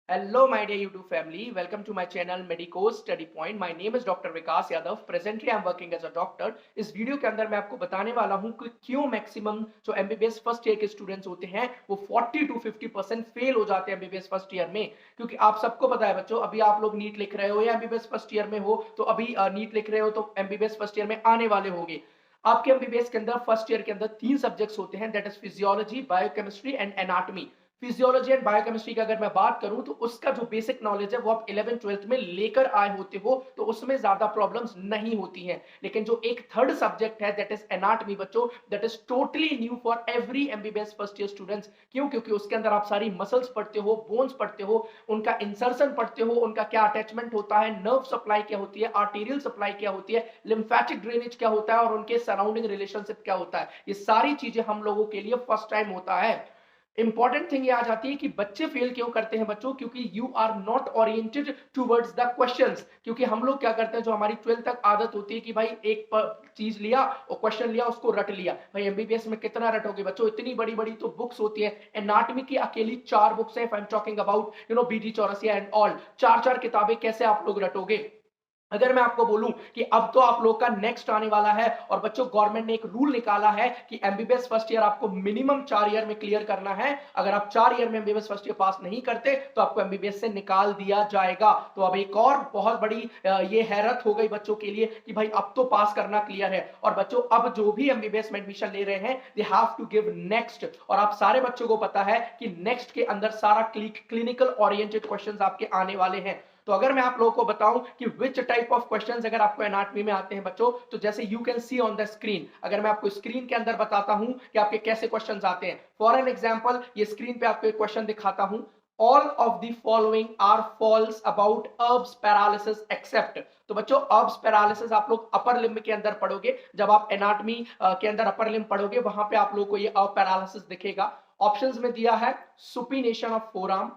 Hello, my dear YouTube family. Welcome to my channel Medico Study Point. My name is Dr. Vikas Yadav. Presently, I am working as a doctor. इस video के अंदर मैं आपको बताने वाला हूं कि क्यों मैक्सिमम जो एमबीबीएस फर्स्ट ईयर के स्टूडेंट्स होते हैं वो 40 to 50% फेल हो जाते हैं एमबीबीएस फर्स्ट ईयर में। क्योंकि आप सबको पता है बच्चों, अभी आप लोग नीट लिख रहे हो या एमबीबीएस फर्स्ट ईयर में हो, तो अभी नीट लिख रहे हो तो एमबीबीएस फर्स्ट ईयर में आने वाले होंगे। आपके एमबीबीएस के अंदर फर्स्ट ईयर के अंदर 3 सब्जेक्ट्स होते हैं, that is physiology, biochemistry and anatomy. Physiology and biochemistry की अगर मैं बात करूं तो उसका जो बेसिक नॉलेज है वो आप 11th 12th में लेकर आए होते हो, तो उसमें ज्यादा प्रॉब्लम्स नहीं होती हैं। लेकिन जो एक थर्ड सब्जेक्ट है दैट इज एनाटॉमी बच्चों, that is totally new for every MBBS first year students. क्यों? क्योंकि उसके अंदर आप सारी मसल्स पढ़ते हो, बोन्स पढ़ते हो, उनका इंसर्शन पढ़ते हो, उनका क्या अटैचमेंट होता है, नर्व सप्लाई क्या होती है, आर्टेरियल सप्लाई क्या होती है, लिम्फेटिक ड्रेनेज क्या होता है और उनके सराउंडिंग रिलेशनशिप क्या होता है। ये सारी चीजें हम लोगों के लिए फर्स्ट टाइम होता है। इंपॉर्टेंट थिंग ये आ जाती है कि बच्चे फेल क्यों करते हैं बच्चों, क्योंकि you are not oriented towards the questions. क्योंकि हम लोग क्या करते हैं, जो हमारी 12th तक आदत होती है कि भाई एक चीज लिया और क्वेश्चन लिया, उसको रट लिया। भाई एमबीबीएस में कितना रटोगे बच्चों, इतनी बड़ी बड़ी तो बुक्स होती है। एनाटॉमी की अकेली 4 बुक्स है, if I am talking about BD Chaurasia and all. 4 किताबें कैसे आप लोग रटोगे। अगर मैं आपको बोलूं कि अब तो आप लोग का नेक्स्ट आने वाला है और बच्चों गवर्नमेंट ने एक रूल निकाला है कि एमबीबीएस फर्स्ट ईयर आपको मिनिमम 4 ईयर में क्लियर करना है। अगर आप 4 ईयर में एमबीबीएस फर्स्ट ईयर पास नहीं करते तो आपको एमबीबीएस से निकाल दिया जाएगा। तो अब एक और बहुत बड़ी ये हैरत हो गई बच्चों के लिए कि भाई अब तो पास करना क्लियर है। और बच्चों अब जो भी एमबीबीएस में एडमिशन ले रहे हैं they have to give next. और आप सारे बच्चों को पता है कि नेक्स्ट के अंदर सारा क्लिनिकल ओरिएंटेड क्वेश्चंस आपके आने वाले हैं। तो अगर मैं आप लोगों को बताऊं कि विच टाइप ऑफ क्वेश्चंस अगर आपको एनाटॉमी में आते हैं बच्चों, तो जैसे you can see on the screen, अगर मैं आपको स्क्रीन के अंदर बताता हूं कि आपके कैसे क्वेश्चंस आते हैं। फॉर एन एग्जांपल, ये स्क्रीन पे आपको एक क्वेश्चन दिखाता हूं। All of the following are false about Erb's paralysis except. तो बच्चों अर्ब्स पैरालिसिस आप लोग अपर लिम्ब के अंदर पढ़ोगे, जब आप एनाटॉमी के अंदर अपर लिम्ब पढ़ोगे वहां पे आप लोगों को ये अर्ब पैरालिसिस दिखेगा। ऑप्शंस में दिया है supination of forearm,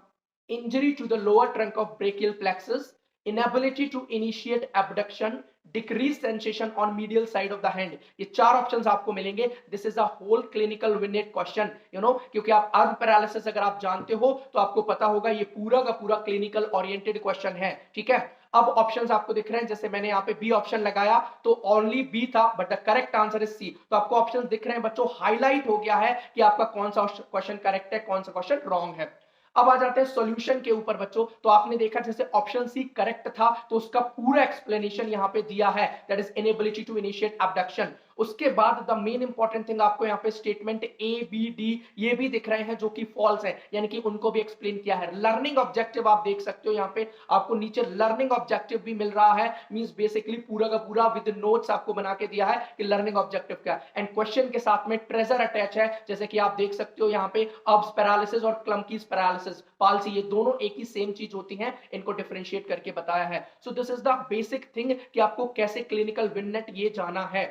injury to the lower trunk of brachial plexus, inability to initiate abduction, decreased sensation on medial side of the hand। ये 4 ऑप्शंस आपको मिलेंगे। This is a whole clinical vignette question, क्योंकि आप अर्ब paralysis अगर आप जानते हो तो आपको पता होगा ये पूरा का पूरा क्लिनिकल ओरिएंटेड क्वेश्चन है। ठीक है, अब ऑप्शंस आपको दिख रहे हैं, जैसे मैंने यहाँ पे बी ऑप्शन लगाया तो ओनली बी था, but the correct answer is C. तो आपको ऑप्शंस दिख रहे हैं बच्चों, हाईलाइट हो गया है कि आपका कौन सा क्वेश्चन करेक्ट है, कौन सा क्वेश्चन रॉन्ग है। अब आ जाते हैं सॉल्यूशन के ऊपर बच्चों। तो आपने देखा जैसे ऑप्शन सी करेक्ट था तो उसका पूरा एक्सप्लेनेशन यहां पे दिया है, that is inability to initiate abduction. उसके बाद द मेन इंपॉर्टेंट थिंग आपको यहां पे स्टेटमेंट ए बी डी ये भी दिख रहे हैं जो कि फॉल्स है, यानी कि उनको भी एक्सप्लेन किया है। लर्निंग ऑब्जेक्टिव आप देख सकते हो, यहां पे आपको नीचे लर्निंग ऑब्जेक्टिव भी मिल रहा है। मींस बेसिकली पूरा का पूरा विद नोट्स आपको बना के दिया है कि लर्निंग ऑब्जेक्टिव क्या। एंड क्वेश्चन के साथ में ट्रेजर अटैच है, जैसे कि आप देख सकते हो यहां पे अर्ब्स पैरालिसिस और क्लम्कीज पैरालिसिस पालसी, ये दोनों एक ही सेम चीज होती हैं, इनको डिफरेंशिएट करके बताया है। So this is the basic thing कि आपको कैसे क्लिनिकल विनेट ये जाना है।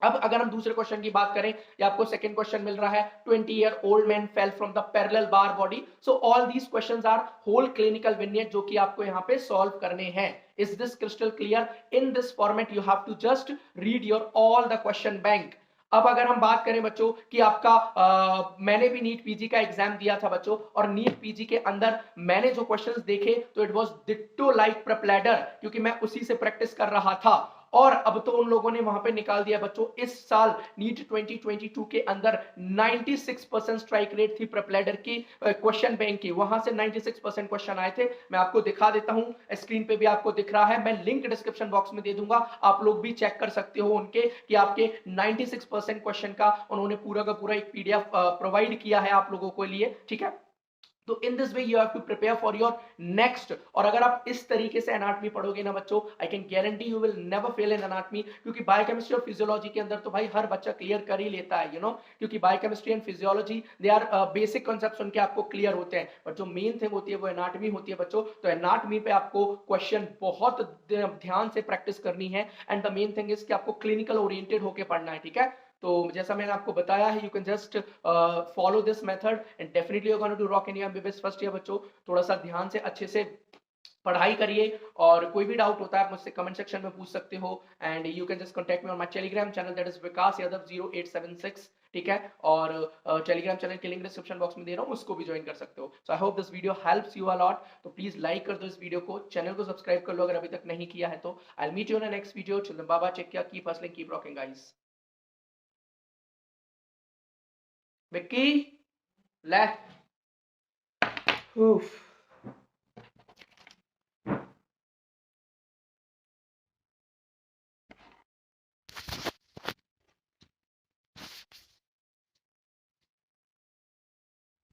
अब अगर हम दूसरे क्वेश्चन की बात करें, या आपको सेकंड क्वेश्चन मिल रहा है 20-year old man fell from the parallel bar body। so all these questions are whole clinical vignette जो कि आपको यहाँ पे सॉल्व करने हैं। is this crystal clear? in this format you have to just read your all the question bank। अब अगर हम बात करें बच्चों कि आपका मैंने भी नीट पीजी का एग्जाम दिया था बच्चों, और नीट पीजी के अंदर मैंने जो क्वेश्चंस देखे तो इट वाज डिट्टो लाइक प्रेपलैडर, क्योंकि मैं उसी से प्रैक्टिस कर रहा था। और अब तो उन लोगों ने वहां पे निकाल दिया बच्चों, इस साल नीट 2022 के अंदर 96% स्ट्राइक रेट थी प्रेपलैडर की क्वेश्चन बैंक की, वहां से 96% क्वेश्चन आए थे। मैं आपको दिखा देता हूं, स्क्रीन पे भी आपको दिख रहा है, मैं लिंक डिस्क्रिप्शन बॉक्स में दे दूंगा, आप लोग भी चेक कर सकते हो उनके कि आपके 96% क्वेश्चन का उन्होंने पूरा का पूरा एक पीडीएफ प्रोवाइड किया है आप लोगों के लिए। ठीक है, तो in this way you have to prepare for your next. और अगर आप इस तरीके से एनाटॉमी पढ़ोगे ना बच्चों, I can guarantee you will never fail in anatomy. क्योंकि बायोकेमिस्ट्री और फिजियोलॉजी के अंदर तो भाई हर बच्चा क्लियर कर ही लेता है, क्योंकि biochemistry and physiology they are basic concepts उनके आपको क्लियर होते हैं, बट जो मेन थिंग होती है वो एनाटॉमी होती है बच्चों। तो एनाटॉमी पे आपको क्वेश्चन बहुत ध्यान से प्रैक्टिस करनी है, and the main thing is कि आपको क्लिनिकल ओरिएंटेड होकर पढ़ना है। ठीक है, तो जैसा मैंने आपको बताया है, you can just follow this method and definitely you are going to rock in your MBBS first year बच्चों। थोड़ा सा ध्यान से अच्छे से पढ़ाई करिए, और कोई भी डाउट होता है आप मुझसे कमेंट सेक्शन में पूछ सकते हो। And you can just contact me on my Telegram channel, that is Vikas Yadav 0876। ठीक है, और टेलीग्राम चैनल की लिंक डिस्क्रिप्शन बॉक्स में दे रहा हूँ, उसको भी ज्वाइन कर सकते हो। So I hope this video helps you a lot. तो प्लीज लाइक कर दो इस वीडियो को, चैनल को सब्सक्राइब कर लो अगर अभी तक नहीं किया है तो। I will meet you in the next video. Children बाबा, take care, keep hustling, keep rocking guys. Vicky ले। Oof.